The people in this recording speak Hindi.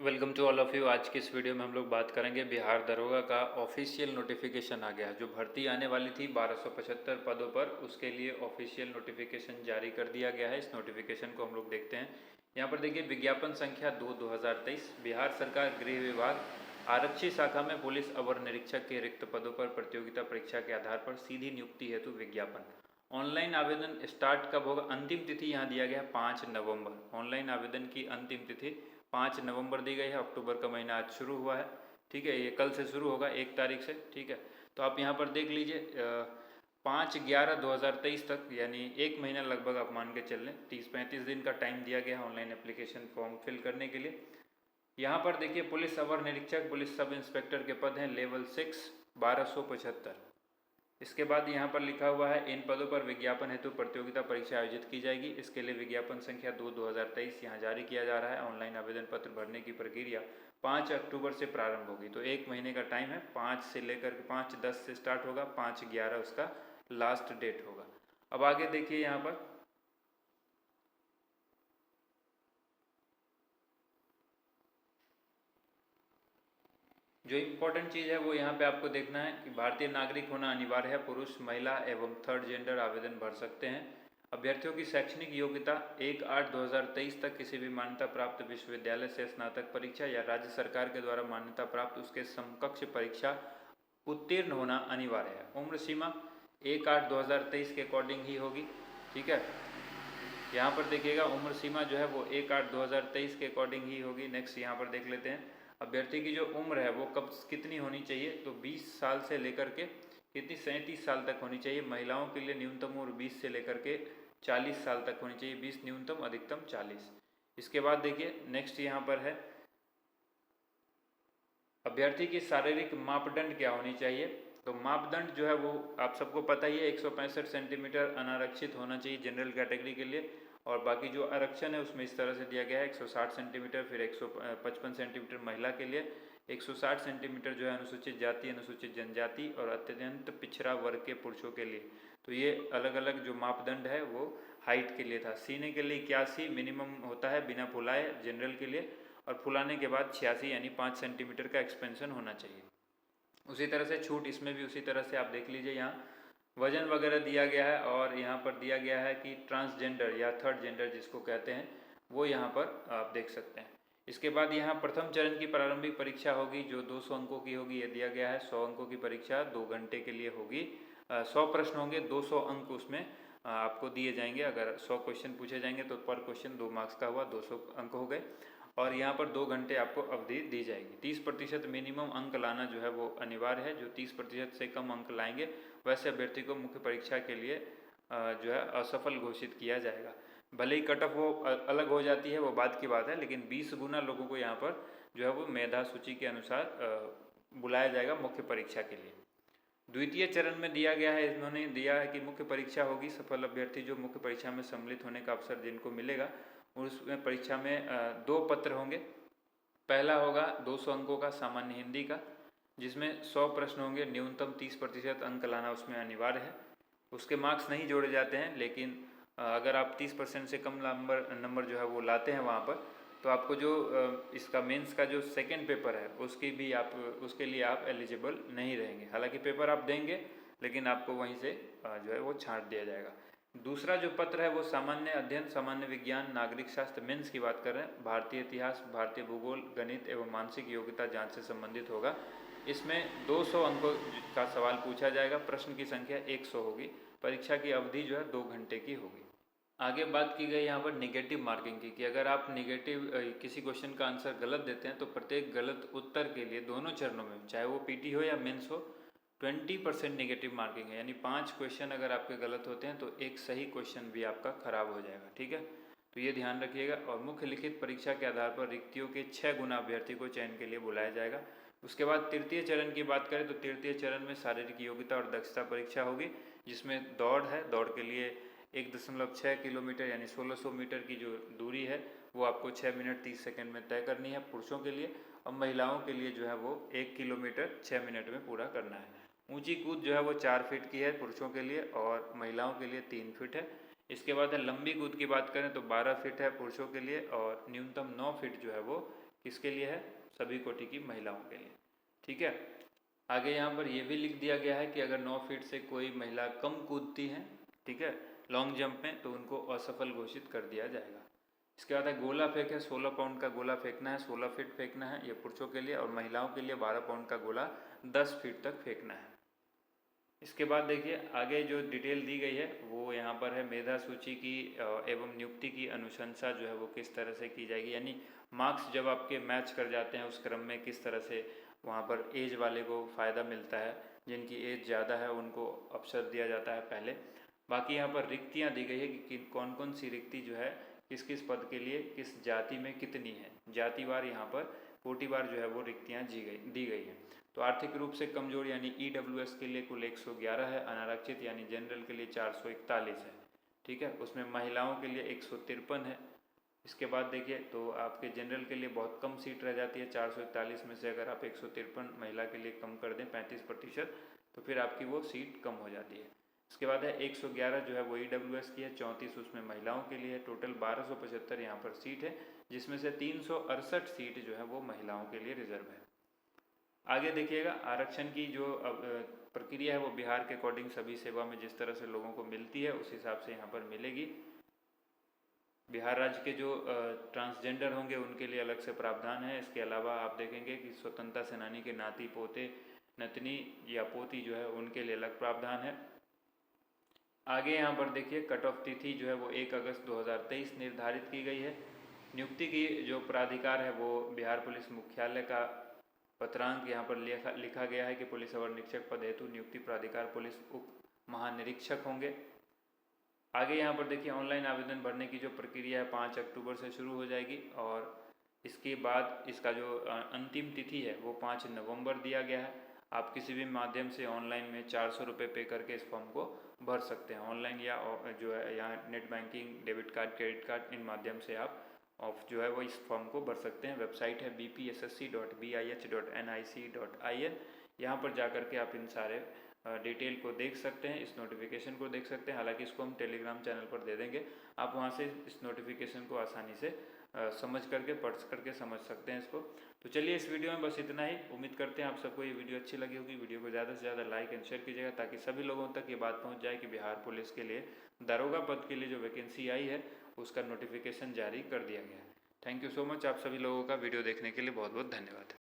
Welcome to all of you. आज की इस वीडियो में हम लोग बात करेंगे बिहार दरोगा का ऑफिशियल नोटिफिकेशन आ गया है। जो भर्ती आने वाली थी 1275 पदों पर, उसके लिए ऑफिशियल नोटिफिकेशन जारी कर दिया गया है। इस नोटिफिकेशन को हम लोग देखते हैं। यहाँ पर देखिए, विज्ञापन संख्या 2/2023, बिहार सरकार गृह विभाग आरक्षी शाखा में पुलिस अवर निरीक्षक के रिक्त पदों पर प्रतियोगिता परीक्षा के आधार पर सीधी नियुक्ति हेतु विज्ञापन। ऑनलाइन आवेदन स्टार्ट कब होगा? अंतिम तिथि यहाँ दिया गया है 5 नवंबर। ऑनलाइन आवेदन की अंतिम तिथि 5 नवंबर दी गई है। अक्टूबर का महीना आज शुरू हुआ है, ठीक है। ये कल से शुरू होगा 1 तारीख से, ठीक है। तो आप यहाँ पर देख लीजिए 5/11/2023 तक, यानी 1 महीना लगभग आप मान के चल लें। 30-35 दिन का टाइम दिया गया है ऑनलाइन एप्लीकेशन फॉर्म फिल करने के लिए। यहाँ पर देखिए, पुलिस अवर निरीक्षक, पुलिस सब इंस्पेक्टर के पद हैं लेवल 6, 1275। इसके बाद यहाँ पर लिखा हुआ है, इन पदों पर विज्ञापन हेतु प्रतियोगिता परीक्षा आयोजित की जाएगी। इसके लिए विज्ञापन संख्या 2/2023 यहाँ जारी किया जा रहा है। ऑनलाइन आवेदन पत्र भरने की प्रक्रिया 5 अक्टूबर से प्रारंभ होगी। तो 1 महीने का टाइम है। 5 से लेकर 5/10 से स्टार्ट होगा, 5/11 उसका लास्ट डेट होगा। अब आगे देखिए, यहाँ पर जो इम्पोर्टेंट चीज़ है वो यहाँ पे आपको देखना है कि भारतीय नागरिक होना अनिवार्य है। पुरुष, महिला एवं थर्ड जेंडर आवेदन भर सकते हैं। अभ्यर्थियों की शैक्षणिक योग्यता 1/8/2023 तक किसी भी मान्यता प्राप्त विश्वविद्यालय से स्नातक परीक्षा या राज्य सरकार के द्वारा मान्यता प्राप्त उसके समकक्ष परीक्षा उत्तीर्ण होना अनिवार्य है। उम्र सीमा 1/8/2023 के अकॉर्डिंग ही होगी, ठीक है। यहाँ पर देखिएगा, उम्र सीमा जो है वो 1/8/2023 के अकॉर्डिंग ही होगी। नेक्स्ट यहाँ पर देख लेते हैं, अभ्यर्थी की जो उम्र है वो कब कितनी होनी चाहिए? तो 20 साल से लेकर के कितनी, 37 साल तक होनी चाहिए। महिलाओं के लिए न्यूनतम उम्र 20 से लेकर के 40 साल तक होनी चाहिए। 20 न्यूनतम, अधिकतम 40। इसके बाद देखिए, नेक्स्ट यहाँ पर है, अभ्यर्थी की शारीरिक मापदंड क्या होनी चाहिए? तो मापदंड जो है वो आप सबको पता ही है, 165 सेंटीमीटर अनारक्षित होना चाहिए जनरल कैटेगरी के लिए। और बाकी जो आरक्षण है उसमें इस तरह से दिया गया है, 160 सेंटीमीटर, फिर 155 सेंटीमीटर महिला के लिए, 160 सेंटीमीटर जो है अनुसूचित जाति, अनुसूचित जनजाति और अत्यंत पिछड़ा वर्ग के पुरुषों के लिए। तो ये अलग अलग जो मापदंड है वो हाइट के लिए था। सीने के लिए 81 मिनिमम होता है बिना फुलाए जनरल के लिए, और फुलाने के बाद 86 यानी 5 सेंटीमीटर का एक्सपेंशन होना चाहिए। उसी तरह से छूट इसमें भी उसी तरह से आप देख लीजिए, यहाँ वजन वगैरह दिया गया है। और यहाँ पर दिया गया है कि ट्रांसजेंडर या थर्ड जेंडर जिसको कहते हैं, वो यहाँ पर आप देख सकते हैं। इसके बाद यहाँ प्रथम चरण की प्रारंभिक परीक्षा होगी जो 200 अंकों की होगी, ये दिया गया है। 100 अंकों की परीक्षा 2 घंटे के लिए होगी। 100 प्रश्न होंगे, 200 अंक उसमें आपको दिए जाएंगे। अगर 100 क्वेश्चन पूछे जाएंगे तो पर क्वेश्चन 2 मार्क्स का हुआ, 200 अंक हो गए। और यहाँ पर 2 घंटे आपको अवधि दी जाएगी। 30% मिनिमम अंक लाना जो है वो अनिवार्य है। जो 30% से कम अंक लाएंगे वैसे अभ्यर्थी को मुख्य परीक्षा के लिए जो है असफल घोषित किया जाएगा। भले ही कट ऑफ वो अलग हो जाती है, वो बात की बात है, लेकिन 20 गुना लोगों को यहाँ पर जो है वो मेधा सूची के अनुसार बुलाया जाएगा मुख्य परीक्षा के लिए। द्वितीय चरण में दिया गया है, इन्होंने दिया है कि मुख्य परीक्षा होगी। सफल अभ्यर्थी जो मुख्य परीक्षा में सम्मिलित होने का अवसर जिनको मिलेगा, उसमें परीक्षा में 2 पत्र होंगे। पहला होगा 200 अंकों का सामान्य हिंदी का, जिसमें 100 प्रश्न होंगे। न्यूनतम 30% अंक लाना उसमें अनिवार्य है। उसके मार्क्स नहीं जोड़े जाते हैं, लेकिन अगर आप 30% से कम नंबर जो है वो लाते हैं वहाँ पर, तो आपको जो इसका मेंस का जो सेकंड पेपर है उसकी भी उसके लिए आप एलिजिबल नहीं रहेंगे। हालांकि पेपर आप देंगे, लेकिन आपको वहीं से जो है वो छांट दिया जाएगा। दूसरा जो पत्र है वो सामान्य अध्ययन, सामान्य विज्ञान, नागरिक शास्त्र मेंस की बात कर रहे हैं। भारतीय इतिहास, भारतीय भूगोल, गणित एवं मानसिक योग्यता जांच से संबंधित होगा। इसमें 200 अंकों का सवाल पूछा जाएगा। प्रश्न की संख्या 100 होगी। परीक्षा की अवधि जो है 2 घंटे की होगी। आगे बात की गई यहाँ पर निगेटिव मार्किंग की, कि अगर आप निगेटिव किसी क्वेश्चन का आंसर गलत देते हैं तो प्रत्येक गलत उत्तर के लिए दोनों चरणों में, चाहे वो पीटी हो या मेंस हो, 20% निगेटिव मार्किंग है। यानी 5 क्वेश्चन अगर आपके गलत होते हैं तो एक सही क्वेश्चन भी आपका खराब हो जाएगा, ठीक है। तो ये ध्यान रखिएगा। और मुख्य लिखित परीक्षा के आधार पर रिक्तियों के 6 गुना अभ्यर्थी को चयन के लिए बुलाया जाएगा। उसके बाद तृतीय चरण की बात करें तो तृतीय चरण में शारीरिक योग्यता और दक्षता परीक्षा होगी, जिसमें दौड़ है। दौड़ के लिए 1.6 किलोमीटर यानी 1600 मीटर की जो दूरी है वो आपको 6 मिनट 30 सेकंड में तय करनी है पुरुषों के लिए। और महिलाओं के लिए जो है वो 1 किलोमीटर 6 मिनट में पूरा करना है। ऊंची कूद जो है वो 4 फीट की है पुरुषों के लिए, और महिलाओं के लिए 3 फीट है। इसके बाद है लंबी कूद की बात करें तो 12 फीट है पुरुषों के लिए, और न्यूनतम 9 फीट जो है वो किसके लिए है? सभी कोटि की महिलाओं के लिए। ठीक है। आगे यहाँ पर ये भी लिख दिया गया है कि अगर 9 फीट से कोई महिला कम कूदती हैं, ठीक है, लॉन्ग जंप में, तो उनको असफल घोषित कर दिया जाएगा। इसके बाद है गोला फेंक है, 16 पाउंड का गोला फेंकना है, 16 फीट फेंकना है, ये पुरुषों के लिए, और महिलाओं के लिए 12 पाउंड का गोला 10 फीट तक फेंकना है। इसके बाद देखिए आगे जो डिटेल दी गई है वो यहाँ पर है, मेधा सूची की एवं नियुक्ति की अनुशंसा जो है वो किस तरह से की जाएगी, यानी मार्क्स जब आपके मैच कर जाते हैं उस क्रम में किस तरह से वहाँ पर एज वाले को फ़ायदा मिलता है, जिनकी एज ज़्यादा है उनको अवसर दिया जाता है पहले। बाकी यहाँ पर रिक्तियाँ दी गई है कि कौन कौन सी रिक्ति जो है किस किस पद के लिए किस जाति में कितनी है, जातिवार यहाँ पर कोटिवार जो है वो रिक्तियाँ दी गई हैं। तो आर्थिक रूप से कमजोर यानी EWS के लिए कुल 111 है, अनारक्षित यानी जनरल के लिए 441 है। ठीक है, उसमें महिलाओं के लिए 153 है। इसके बाद देखिए तो आपके जनरल के लिए बहुत कम सीट रह जाती है, 441 में से अगर आप 153 महिला के लिए कम कर दें 35%, तो फिर आपकी वो सीट कम हो जाती है। इसके बाद है 111 जो है वो EWS की है, 34 उसमें महिलाओं के लिए है, टोटल 1275 यहाँ पर सीट है, जिसमें से 368 सीट जो है वो महिलाओं के लिए रिजर्व है। आगे देखिएगा आरक्षण की जो प्रक्रिया है वो बिहार के अकॉर्डिंग सभी सेवा में जिस तरह से लोगों को मिलती है उस हिसाब से यहाँ पर मिलेगी। बिहार राज्य के जो ट्रांसजेंडर होंगे उनके लिए अलग से प्रावधान है। इसके अलावा आप देखेंगे कि स्वतंत्रता सेनानी के नाती पोते नतनी या पोती जो है उनके लिए अलग प्रावधान है। आगे यहाँ पर देखिए कट ऑफ तिथि जो है वो 1 अगस्त 2023 निर्धारित की गई है। नियुक्ति की जो प्राधिकार है वो बिहार पुलिस मुख्यालय का पत्रांक यहाँ पर लिखा गया है कि पुलिस अवर निरीक्षक पद हेतु नियुक्ति प्राधिकार पुलिस उप महानिरीक्षक होंगे। आगे यहाँ पर देखिए ऑनलाइन आवेदन भरने की जो प्रक्रिया है 5 अक्टूबर से शुरू हो जाएगी, और इसके बाद इसका जो अंतिम तिथि है वो 5 नवंबर दिया गया है। आप किसी भी माध्यम से ऑनलाइन में 400 रुपये पे करके इस फॉर्म को भर सकते हैं, ऑनलाइन या जो है यहाँ net banking, debit card, credit card, इन माध्यम से आप जो है वो इस फॉर्म को भर सकते हैं। वेबसाइट है bpssc.bih.nic.in। यहाँ पर जा कर के आप इन सारे डिटेल को देख सकते हैं, इस नोटिफिकेशन को देख सकते हैं। हालांकि इसको हम टेलीग्राम चैनल पर दे देंगे, आप वहाँ से इस नोटिफिकेशन को आसानी से समझ करके पढ़ करके समझ सकते हैं इसको। तो चलिए इस वीडियो में बस इतना ही। उम्मीद करते हैं आप सबको ये वीडियो अच्छी लगी होगी। वीडियो को ज़्यादा से ज़्यादा लाइक एंड शेयर कीजिएगा ताकि सभी लोगों तक ये बात पहुँच जाए कि बिहार पुलिस के लिए दारोगा पद के लिए जो वैकेंसी आई है उसका नोटिफिकेशन जारी कर दिया गया है। Thank you so much. आप सभी लोगों का वीडियो देखने के लिए बहुत बहुत धन्यवाद।